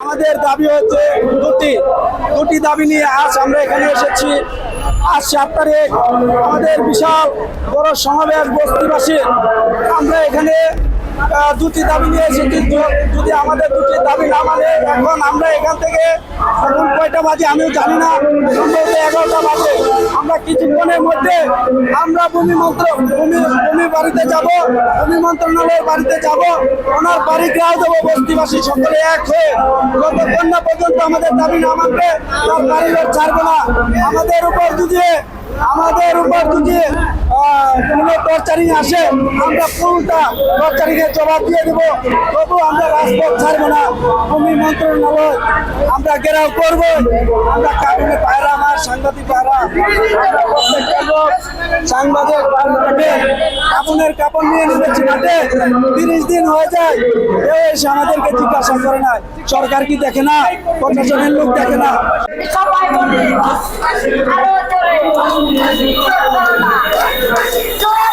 আমাদের দাবি হচ্ছে দুটি দাবি নিয়ে আজ আমরা এখানে এসেছি। আজ 7 তারিখ আমাদের বিশাল বড় সমাবেশ বস্তিবাসী। আমরা এখানে দুটি দাবি নিয়ে এসেছি। যদি আমাদের দুটি দাবি না মানে এখন আমরা এখান থেকে এখন কয়টা বাজে আমিও জানি না, সম্ভবত 11টা বাজে। আমরা কিছুক্ষণের মধ্যে আমরা ভূমি বাড়িতে যাব, ভূমি মন্ত্রণালয়ের বাড়িতে যাব, ওনার বাড়ি গ্রাহ দেবো। বস্তিবাসী সকলে এক হয়ে যতক্ষণ না পর্যন্ত আমাদের দাবি না মানবে তার বাড়ি ঘর ছাড়বো না। আমাদের উপর যদি কোনো টর্চারিং আসে আমরা পুরোটা টর্চারিংয়ের জবাব দিয়ে দেবো। তবু আমরা রাজপথ ছাড়বো না। ভূমি মন্ত্রণালয় আমরা ঘেরাও করবো। আমরা কারণে পায়রা, আমার সাংবাদিক পায়রা, আমরা প্রত্যেকটা লোক সাংবাদিক কাপড়ের কাপড় নিয়ে নেমেছি মাঠে। 30 দিন হয়ে যায়, কেউ এসে আমাদেরকে জিজ্ঞাসা করে না। সরকার কি দেখে না? প্রশাসনের লোক দেখে না? সবাই বলে আরো জোরে